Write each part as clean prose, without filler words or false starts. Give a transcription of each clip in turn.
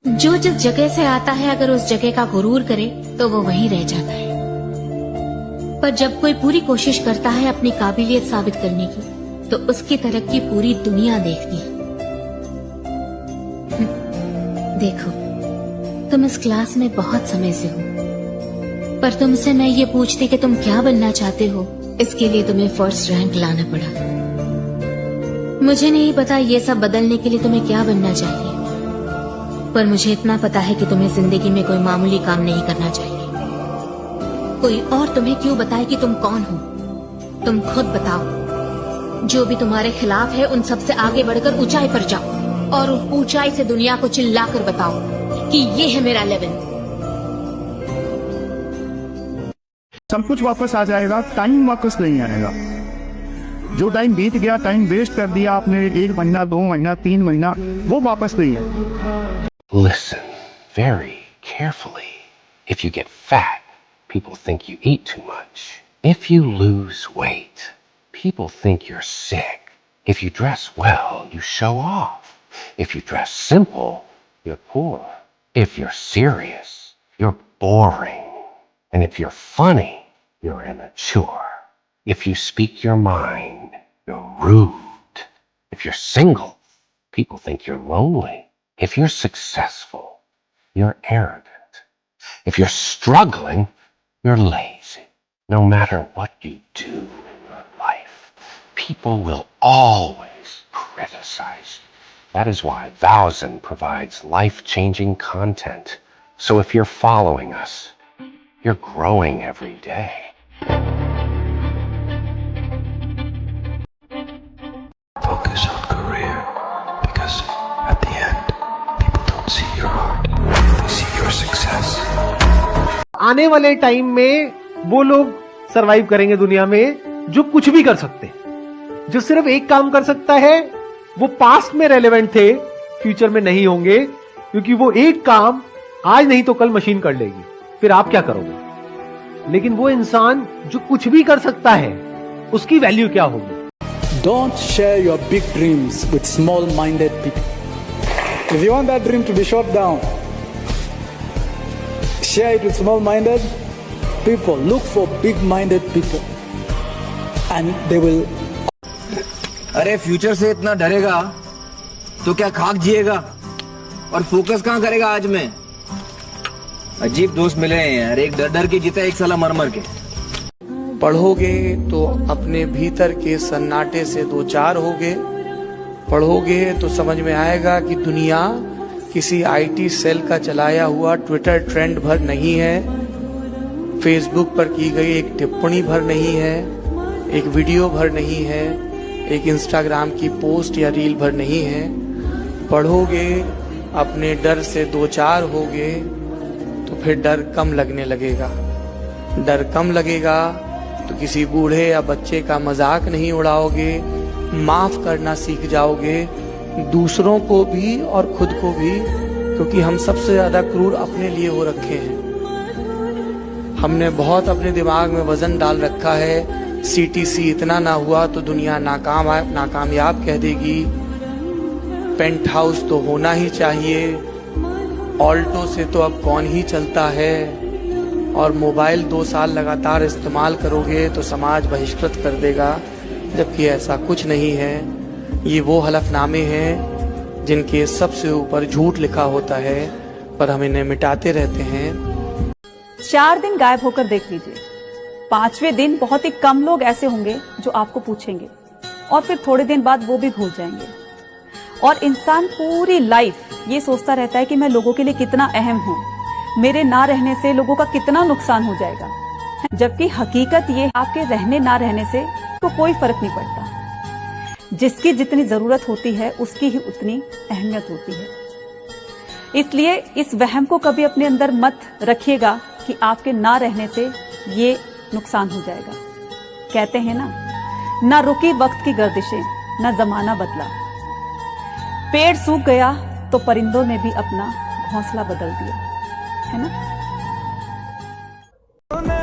जो जिस जगह से आता है अगर उस जगह का गुरूर करे तो वो वहीं रह जाता है, पर जब कोई पूरी कोशिश करता है अपनी काबिलियत साबित करने की तो उसकी तरक्की पूरी दुनिया देखती है। देखो, तुम इस क्लास में बहुत समय से हो, पर तुमसे मैं ये पूछती कि तुम क्या बनना चाहते हो, इसके लिए तुम्हें फर्स्ट रैंक लाना पड़ा। मुझे नहीं पता ये सब बदलने के लिए तुम्हें क्या बनना चाहिए, पर मुझे इतना पता है कि तुम्हें जिंदगी में कोई मामूली काम नहीं करना चाहिए। कोई और तुम्हें क्यों बताए कि तुम कौन हो, तुम खुद बताओ। जो भी तुम्हारे खिलाफ है उन सब से आगे बढ़कर ऊंचाई पर जाओ और उस ऊंचाई से दुनिया को चिल्लाकर बताओ कि ये है मेरा लेवल। सब कुछ वापस आ जाएगा, टाइम वापस नहीं आएगा। जो टाइम बीत गया, टाइम वेस्ट कर दिया आपने, 1 महीना 2 महीना 3 महीना, वो वापस नहीं है। Listen very carefully. If you get fat, people think you eat too much. If you lose weight, people think you're sick. If you dress well, you show off. If you dress simple, you're poor. If you're serious, you're boring. And if you're funny, you're immature. If you speak your mind, you're rude. If you're single, people think you're lonely. If you're successful, you're arrogant. If you're struggling, you're lazy. No matter what you do in your life, people will always criticize you. That is why Vowzen provides life-changing content. So if you're following us, you're growing every day. Focus on career, because at the end, people don't see your heart, they see your success. आने वाले time में वो लोग survive करेंगे दुनिया में जो कुछ भी कर सकते हैं। जो सिर्फ एक काम कर सकता है, वो पास्ट में रेलेवेंट थे, फ्यूचर में नहीं होंगे, क्योंकि वो एक काम आज नहीं तो कल मशीन कर लेगी, फिर आप क्या करोगे। लेकिन वो इंसान जो कुछ भी कर सकता है, उसकी वैल्यू क्या होगी। Don't share your big dreams with small-minded people. If you want that dream to be shot down, share it with small-minded people. Look for big-minded people, and they will. अरे फ्यूचर से इतना डरेगा तो क्या खाक जिएगा, और focus कहाँ करेगा आज में। अजीब दोस्त मिले हैं यार, एक डर डर के जीता, एक साला मर मर के। पढ़ोगे तो अपने भीतर के सन्नाटे से दो चार होगे। पढ़ोगे तो समझ में आएगा कि दुनिया किसी आईटी सेल का चलाया हुआ ट्विटर ट्रेंड भर नहीं है, फेसबुक पर की गई एक टिप्पणी भर नहीं है, एक वीडियो भर नहीं है, एक इंस्टाग्राम की पोस्ट या रील भर नहीं है। पढ़ोगे, अपने डर से दो चार होगे, तो फिर डर कम लगने लगेगा। डर कम लगेगा तो किसी बूढ़े या बच्चे का मजाक नहीं उड़ाओगे, माफ करना सीख जाओगे, दूसरों को भी और खुद को भी, क्योंकि हम सबसे ज्यादा क्रूर अपने लिए हो रखे हैं। हमने बहुत अपने दिमाग में वजन डाल रखा है, सीटीसी इतना ना हुआ तो दुनिया नाकामयाब कह देगी, पेंट हाउस तो होना ही चाहिए, ऑल्टो से तो अब कौन ही चलता है, और मोबाइल 2 साल लगातार इस्तेमाल करोगे तो समाज बहिष्कृत कर देगा। जबकि ऐसा कुछ नहीं है। ये वो हलफनामे हैं जिनके सबसे ऊपर झूठ लिखा होता है, पर हम इन्हें मिटाते रहते हैं। 4 दिन गायब होकर देख लीजिए, 5वें दिन बहुत ही कम लोग ऐसे होंगे जो आपको पूछेंगे, और फिर थोड़े दिन बाद वो भी भूल जाएंगे। और इंसान पूरी लाइफ ये सोचता रहता है कि मैं लोगों के लिए कितना अहम हूँ, मेरे ना रहने से लोगों का कितना नुकसान हो जाएगा। जबकि हकीकत ये, आपके रहने ना रहने से तो कोई फर्क नहीं पड़ता। जिसकी जितनी जरूरत होती है उसकी ही उतनी अहमियत होती है। इसलिए इस वहम को कभी अपने अंदर मत रखिएगा कि आपके ना रहने से ये नुकसान हो जाएगा। कहते हैं ना रुकी वक्त की गर्दिशें, ना जमाना बदला। पेड़ सूख गया तो परिंदों ने भी अपना घोंसला बदल दिया, है ना।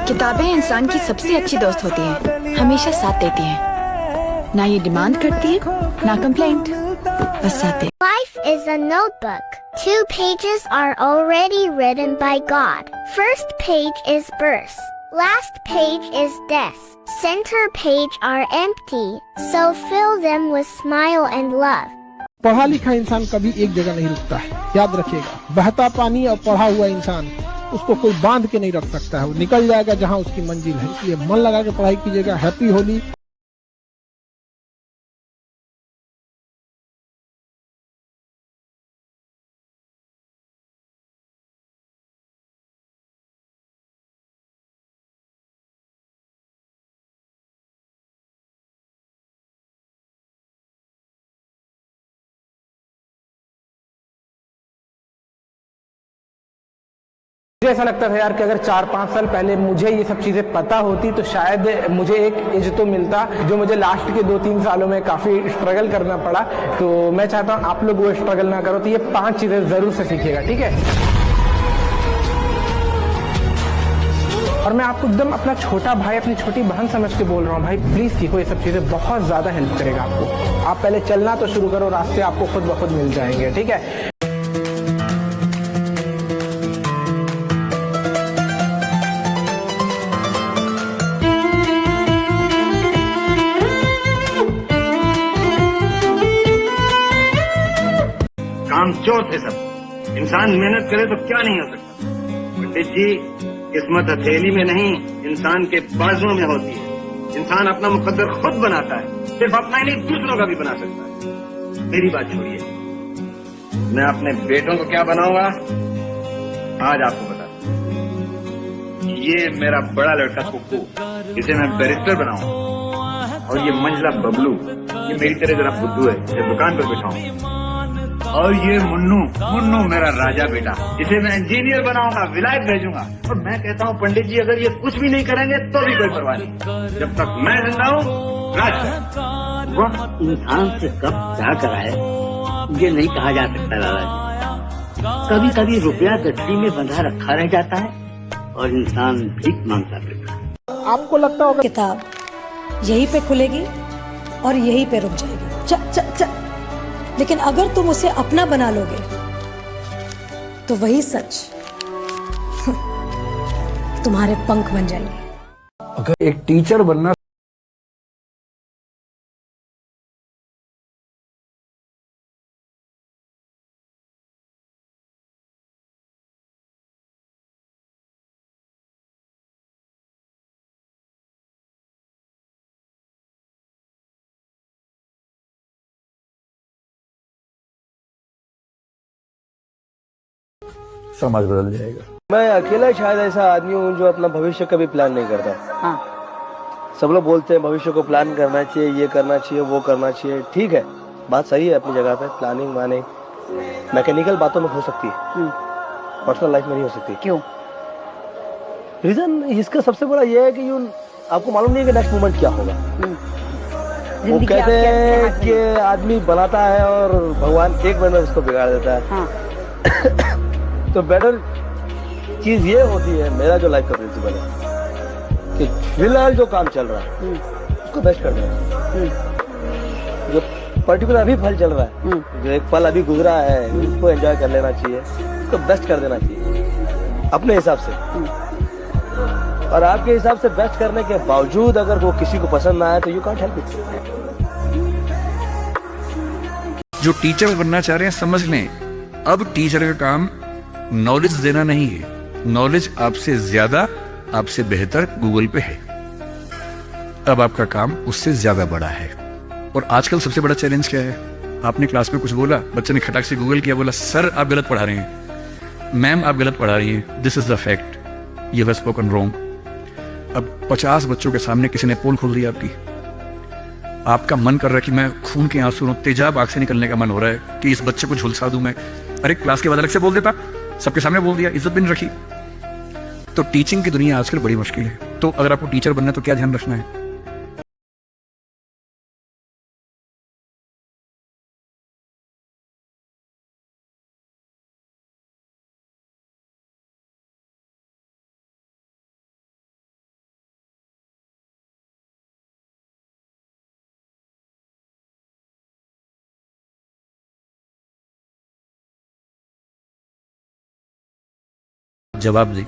किताबें इंसान की सबसे अच्छी दोस्त होती हैं, हमेशा साथ देती हैं। ना ये डिमांड करती है, ना कंप्लेंट, बस साथ देती है। Life is a notebook. 2 pages are already written by God. First page is birth. Last page is death. Center page are empty, so fill them with smile and love. पढ़ा लिखा इंसान कभी एक जगह नहीं रुकता है, याद रखिएगा। बहता पानी और पढ़ा हुआ इंसान, उसको कोई बांध के नहीं रख सकता है, वो निकल जाएगा जहां उसकी मंजिल है। इसलिए मन लगा के पढ़ाई कीजिएगा। हैप्पी होली। मुझे ऐसा लगता था यार कि अगर 4-5 साल पहले मुझे ये सब चीजें पता होती तो शायद मुझे एक एज तो मिलता, जो मुझे लास्ट के 2-3 सालों में काफी स्ट्रगल करना पड़ा। तो मैं चाहता हूँ आप लोग वो स्ट्रगल ना करो। तो ये 5 चीजें जरूर से सीखिएगा, ठीक है। और मैं आपको एकदम अपना छोटा भाई, अपनी छोटी बहन समझ के बोल रहा हूँ, भाई प्लीज सीखो ये सब चीजें, बहुत ज्यादा हेल्प करेगा आपको। आप पहले चलना तो शुरू करो, रास्ते आपको खुद ब खुद मिल जाएंगे, ठीक है। कामचोर थे सब। इंसान मेहनत करे तो क्या नहीं हो सकता। पंडित जी, किस्मत हथेली में नहीं, इंसान के बाजुओं में होती है। इंसान अपना मुकद्दर खुद बनाता है, सिर्फ अपना ही नहीं दूसरों का भी बना सकता है। मेरी बात छोड़िए, मैं अपने बेटों को क्या बनाऊंगा आज आपको बता दूं। ये मेरा बड़ा लड़का कुक्कू, इसे मैं बैरिस्टर बनाऊंगा। और ये मंझला बबलू, ये मेरी तरह जरा बुद्धू है, इसे दुकान पर बिठाऊंगा। और ये मुन्नू, मुन्नू मेरा राजा बेटा, इसे मैं इंजीनियर बनाऊंगा, विलायत भेजूंगा। और मैं कहता हूँ पंडित जी, अगर ये कुछ भी नहीं करेंगे तो भी कोई परवाह नहीं, जब तक मैं जिंदा हूँ राज। वह इंसान से कब क्या कराए ये नहीं कहा जा सकता दादाजी। कभी कभी रुपया गठरी में बंधा रखा रह जाता है और इंसान भीख मांगता फिरता है। आपको लगता होगा किताब यहीं पे खुलेगी और यहीं पे रुक जाएगी। च, च, च, लेकिन अगर तुम उसे अपना बना लोगे तो वही सच तुम्हारे पंख बन जाएंगे। अगर एक टीचर बनना समाज बदल जाएगा। मैं अकेला शायद ऐसा आदमी हूँ जो अपना भविष्य का भी प्लान नहीं करता। हाँ। सब लोग बोलते हैं भविष्य को प्लान करना चाहिए, ये करना चाहिए, वो करना चाहिए। ठीक है, बात सही है अपनी जगह पे। प्लानिंग वानिंग मैकेनिकल बातों में हो सकती है, पर्सनल लाइफ में नहीं हो सकती। क्यों? रीजन इसका सबसे बड़ा ये है कि आपको मालूम नहीं है कि नेक्स्ट मोमेंट क्या होगा। वो कहते हैं कि आदमी बनाता है और भगवान एक बार में उसको बिगाड़ देता है। हाँ। तो बेटर चीज ये होती है, मेरा जो लाइफ का प्रिंसिपल है कि फिलहाल जो काम चल रहा है उसको बेस्ट कर देना। जो पर्टिकुलर अभी फल चल रहा है, जो एक पल अभी गुजरा है, उसको एंजॉय कर लेना चाहिए, उसको बेस्ट कर देना चाहिए अपने हिसाब से। और आपके हिसाब से बेस्ट करने के बावजूद अगर वो किसी को पसंद ना आए तो यू कांट हेल्प इट। जो टीचर बनना चाह रहे हैं समझ लें, अब टीचर का काम नॉलेज देना नहीं है। नॉलेज आपसे ज्यादा, आपसे बेहतर गूगल पे है। अब आपका काम उससे ज्यादा बड़ा है। और आजकल सबसे बड़ा चैलेंज क्या है? आपने क्लास में कुछ बोला, बच्चे ने खटाक से गूगल किया, बोला सर आप गलत पढ़ा रहे हैं, मैम आप गलत पढ़ा रही हैं, this is the fact, you have spoken wrong. अब 50 बच्चों के सामने किसी ने पोल खोल दी आपकी, आपका मन कर रहा है कि मैं खून के आंसू, तेजाब आंख से निकलने का मन हो रहा है कि इस बच्चे को झुलसा दूं मैं। अरे क्लास के बाद अलग से बोल देता, सबके सामने बोल दिया, इज्जत भी नहीं रखी। तो टीचिंग की दुनिया आजकल बड़ी मुश्किल है। तो अगर आपको टीचर बनना है तो क्या ध्यान रखना है? जवाब दें।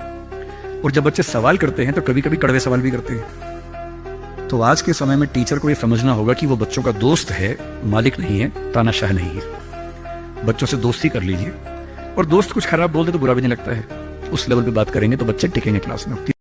और जब बच्चे सवाल करते हैं तो कभी कभी कड़वे सवाल भी करते हैं। तो आज के समय में टीचर को ये समझना होगा कि वो बच्चों का दोस्त है, मालिक नहीं है, तानाशाह नहीं है। बच्चों से दोस्ती कर लीजिए, और दोस्त कुछ खराब बोल दे तो बुरा भी नहीं लगता है। उस लेवल पे बात करेंगे तो बच्चे टिकेंगे क्लास में।